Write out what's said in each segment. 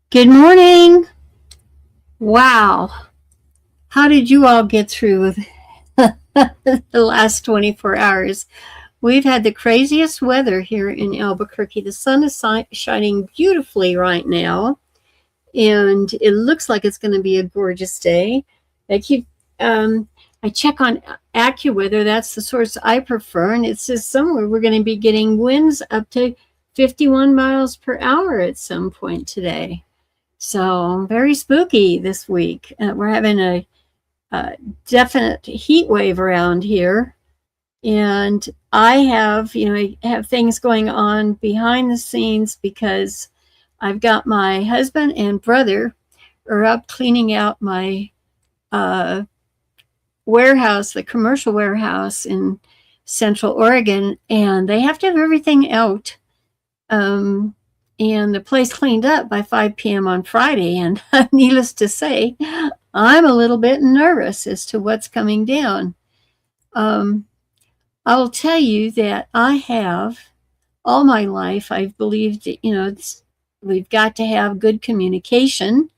Good morning. Wow. How did you all get through the last 24 hours? We've had the craziest weather here in Albuquerque. The sun is shining beautifully right now, and it looks like it's going to be a gorgeous day. I keep, I check on AccuWeather. That's the source I prefer, and it says somewhere we're going to be getting winds up to 51 miles per hour at some point today. So very spooky this week. We're having a definite heat wave around here, and I have things going on behind the scenes because I've got my husband and brother are up cleaning out my uh, warehouse, the commercial warehouse in Central Oregon, and they have to have everything out. Um, and the place cleaned up by 5 p.m. on Friday. And needless to say, I'm a little bit nervous as to what's coming down. Um, I will tell you that I have all my life, I've believed that, we've got to have good communication.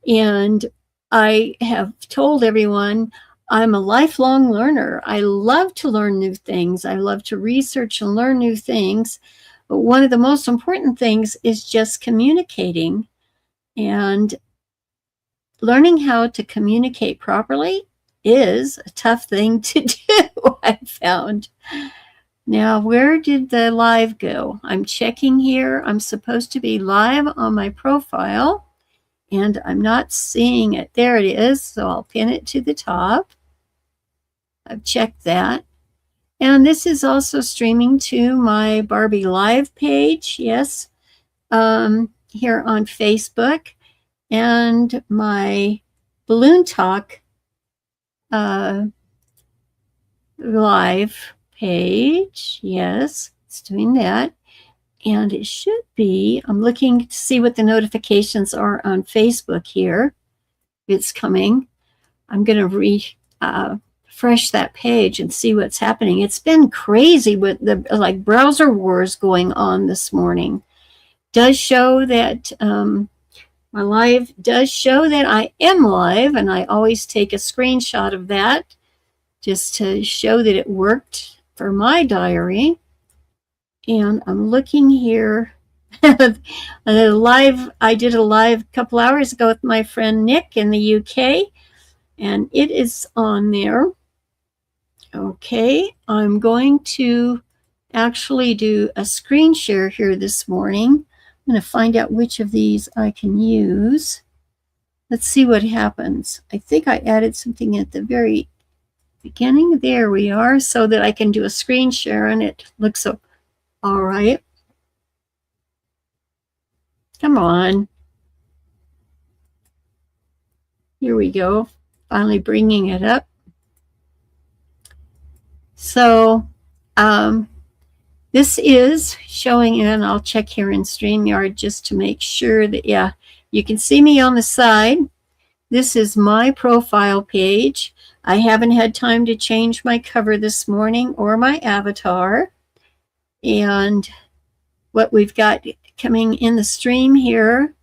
And I have told everyone I'm a lifelong learner. I love to learn new things. I love to research and learn new things. But one of the most important things is just communicating, and learning how to communicate properly is a tough thing to do, I found. Now, where did the live go? I'm checking here. I'm supposed to be live on my profile, and I'm not seeing it. There it is, so I'll pin it to the top. I've checked that. And this is also streaming to my Barbie Live page, yes, here on Facebook, and my Balloon Talk Live page, yes, it's doing that. And it should be, I'm looking to see what the notifications are on Facebook here. It's coming. I'm going to refresh that page and see what's happening. It's been crazy with the browser wars going on this morning. Does show that my live does show that I am live, and I always take a screenshot of that just to show that it worked for my diary. And I'm looking here. I did a live a couple hours ago with my friend Nick in the UK, and it is on there. Okay, I'm going to actually do a screen share here this morning. I'm going to find out which of these I can use. Let's see what happens. I think I added something at the very beginning. There we are, so that I can do a screen share, and it looks all right. Come on. Here we go. Finally bringing it up. So this is showing, and I'll check here in StreamYard just to make sure that, yeah, you can see me on the side. This is my profile page. I haven't had time to change my cover this morning or my avatar. And what we've got coming in the stream here,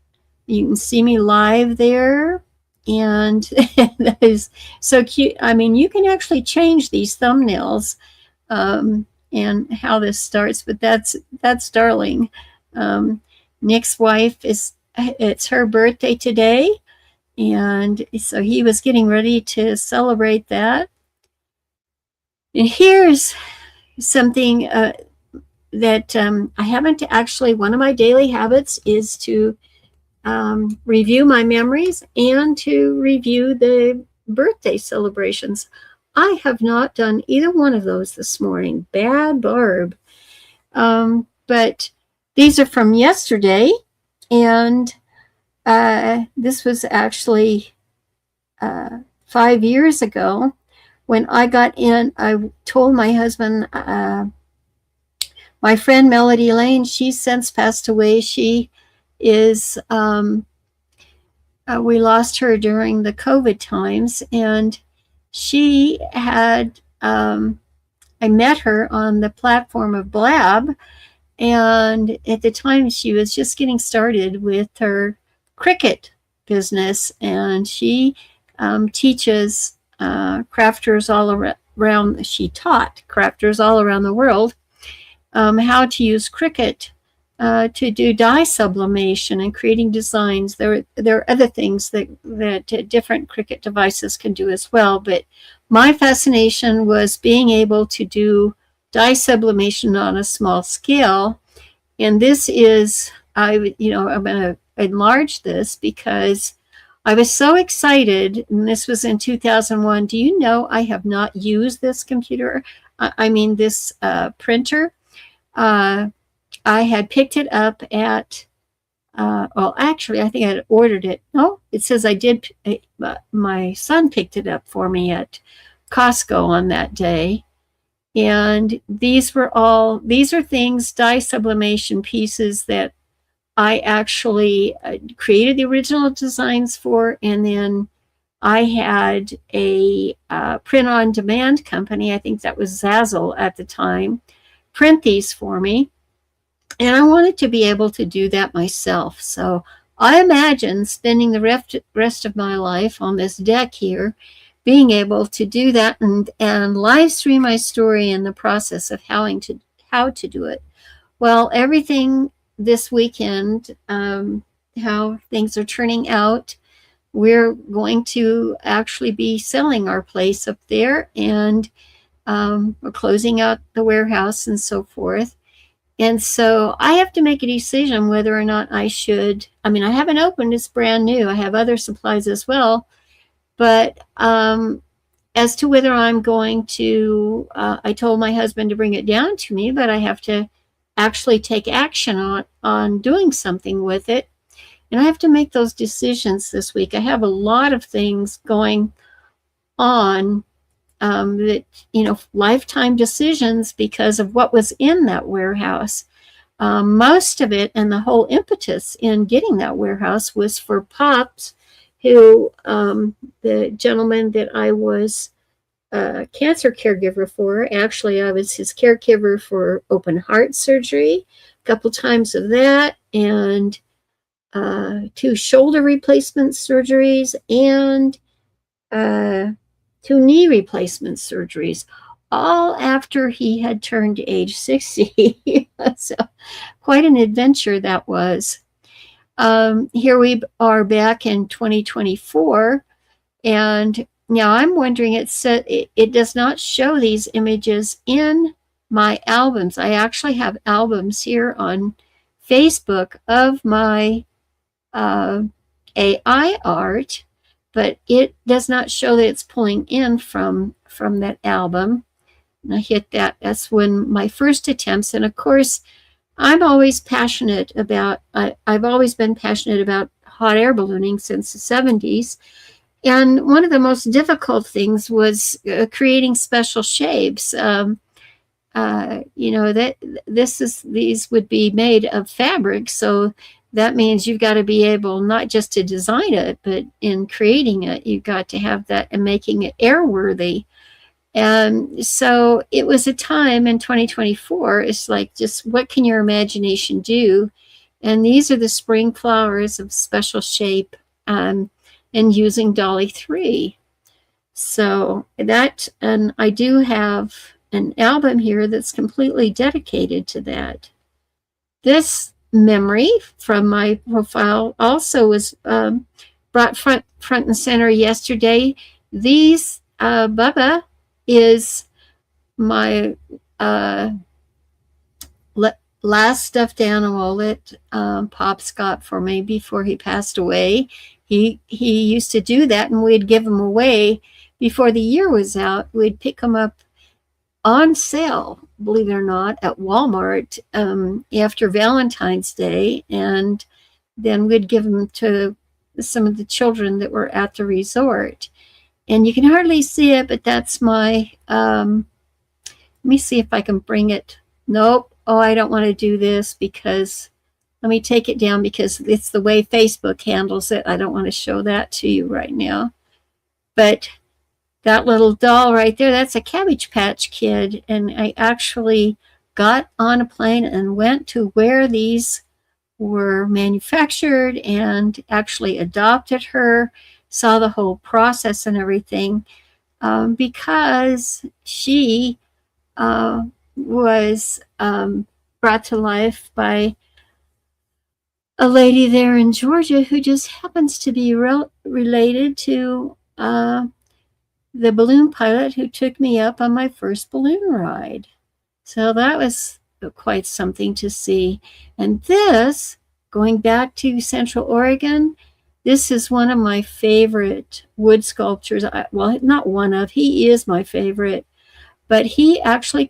you can see me live there. And that is so cute. I mean, you can actually change these thumbnails and how this starts, but that's darling. Nick's wife it's her birthday today, and so he was getting ready to celebrate that. And here's something that I haven't actually, one of my daily habits is to review my memories and to review the birthday celebrations. I have not done either one of those this morning. Bad Barb. But these are from yesterday, and this was actually 5 years ago. When I got in, I told my husband, my friend Melody Lane, she's since passed away. She is, we lost her during the COVID times, and she had, I met her on the platform of Blab, and at the time she was just getting started with her Cricut business, and she teaches crafters all around. She taught crafters all around the world how to use Cricut to do dye sublimation and creating designs. There are other things that different Cricut devices can do as well, but my fascination was being able to do dye sublimation on a small scale. And this is, I'm going to enlarge this because I was so excited, and this was in 2001. Do you know I have not used this computer? This printer. I had picked it up at, actually, I think I had ordered it. No, it says I did. My son picked it up for me at Costco on that day. And these are things, dye sublimation pieces that I actually created the original designs for. And then I had a print-on-demand company, I think that was Zazzle at the time, print these for me. And I wanted to be able to do that myself. So I imagine spending the rest of my life on this deck here, being able to do that and live stream my story in the process of how to do it. Well, everything this weekend, how things are turning out, we're going to actually be selling our place up there, and we're closing out the warehouse and so forth. And so I have to make a decision whether or not I should. I haven't opened, it's brand new. I have other supplies as well. But as to whether I'm going to, I told my husband to bring it down to me, but I have to actually take action on doing something with it. And I have to make those decisions this week. I have a lot of things going on that, lifetime decisions because of what was in that warehouse. Most of it, and the whole impetus in getting that warehouse, was for Pops, who, the gentleman that I was a cancer caregiver for. Actually, I was his caregiver for open heart surgery, a couple times of that, and 2 shoulder replacement surgeries, and 2 knee replacement surgeries, all after he had turned age 60. So quite an adventure that was. Here we are back in 2024, and now I'm wondering, it does not show these images in my albums. I actually have albums here on Facebook of my AI art, but it does not show that it's pulling in from that album. And I hit that. That's when my first attempts. And of course, I'm always passionate about, I've always been passionate about hot air ballooning since the 70s. And one of the most difficult things was creating special shapes. These would be made of fabric. So that means you've got to be able not just to design it, but in creating it, you've got to have that and making it airworthy. And so it was a time in 2024, it's like, just what can your imagination do? And these are the spring flowers of special shape, and using Dolly 3. So that, and I do have an album here that's completely dedicated to that. This memory from my profile also was brought front and center yesterday. These, Bubba is my last stuffed animal that Pops got for me before he passed away. He used to do that, and we'd give them away before the year was out. We'd pick them up on sale, believe it or not, at Walmart after Valentine's Day, and then we'd give them to some of the children that were at the resort. And you can hardly see it, but that's my, let me see if I can bring it. Nope. Oh, I don't want to do this because, let me take it down because it's the way Facebook handles it. I don't want to show that to you right now. But that little doll right there, that's a Cabbage Patch Kid. And I actually got on a plane and went to where these were manufactured and actually adopted her, saw the whole process and everything, because she was brought to life by a lady there in Georgia who just happens to be related to the balloon pilot who took me up on my first balloon ride. So that was quite something to see. And this, going back to Central Oregon, this is one of my favorite wood sculptures. Well, not one of, he is my favorite. But he actually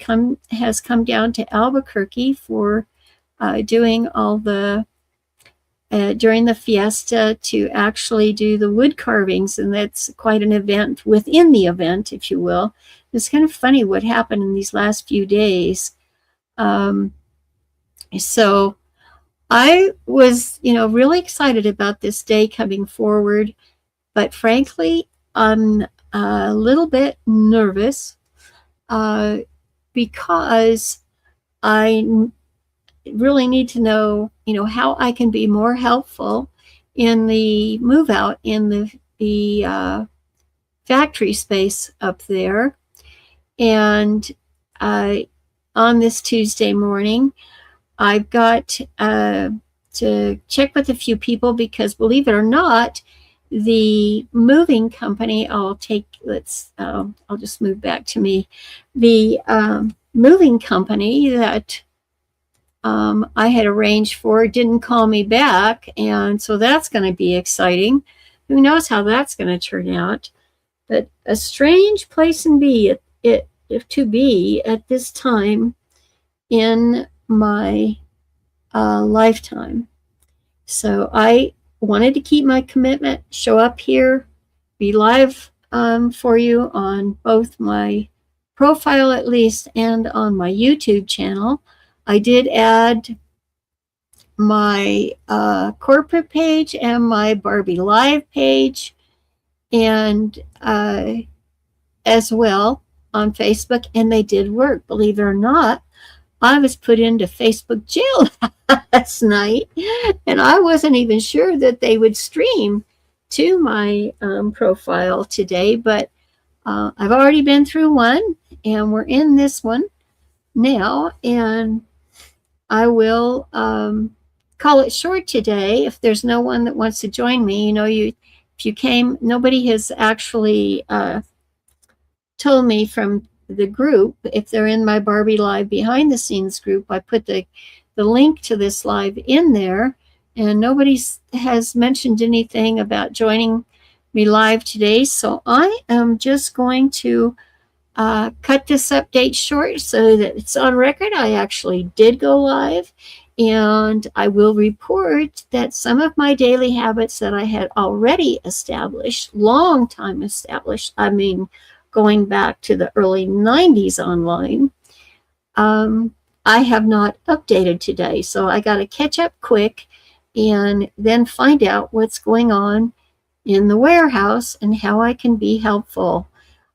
has come down to Albuquerque for doing all the during the fiesta to actually do the wood carvings, and that's quite an event within the event, if you will. It's kind of funny what happened in these last few days. So I was, really excited about this day coming forward, but frankly, I'm a little bit nervous because I really need to know, how I can be more helpful in the move out in the factory space up there. And on this Tuesday morning, I've got to check with a few people because, believe it or not, the moving company, I'll just move back to me. The moving company that I had arranged for didn't call me back, and so that's going to be exciting. Who knows how that's going to turn out? But a strange place to be at this time in my lifetime. So I wanted to keep my commitment, show up here, be live for you on both my profile at least and on my YouTube channel. I did add my corporate page and my Barbie Live page, and as well on Facebook, and they did work. Believe it or not, I was put into Facebook jail last night, and I wasn't even sure that they would stream to my profile today, but I've already been through one, and we're in this one now, and I will call it short today. If there's no one that wants to join me, if you came, nobody has actually told me from the group, if they're in my Barbie Live behind the scenes group, I put the link to this live in there, and nobody has mentioned anything about joining me live today. So I am just going to cut this update short so that it's on record. I actually did go live, and I will report that some of my daily habits that I had already established, long time established, going back to the early 90s online, I have not updated today. So I got to catch up quick and then find out what's going on in the warehouse and how I can be helpful.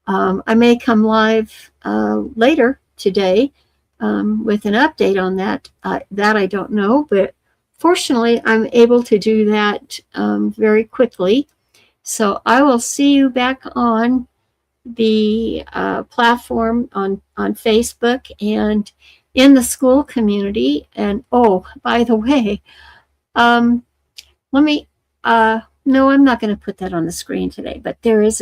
I may come live later today with an update on that. That I don't know, but fortunately, I'm able to do that very quickly. So I will see you back on the platform on Facebook and in the school community. And oh, by the way, let me. No, I'm not going to put that on the screen today. But there is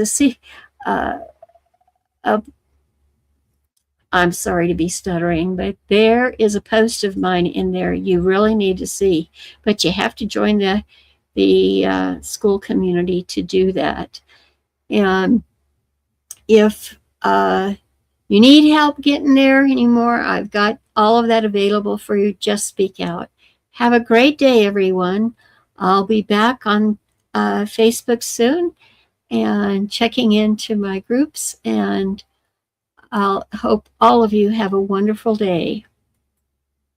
I'm sorry to be stuttering, but there is a post of mine in there you really need to see. But you have to join the school community to do that. And if you need help getting there anymore, I've got all of that available for you. Just speak out. Have a great day, everyone. I'll be back on Facebook soon and checking into my groups, and I'll hope all of you have a wonderful day.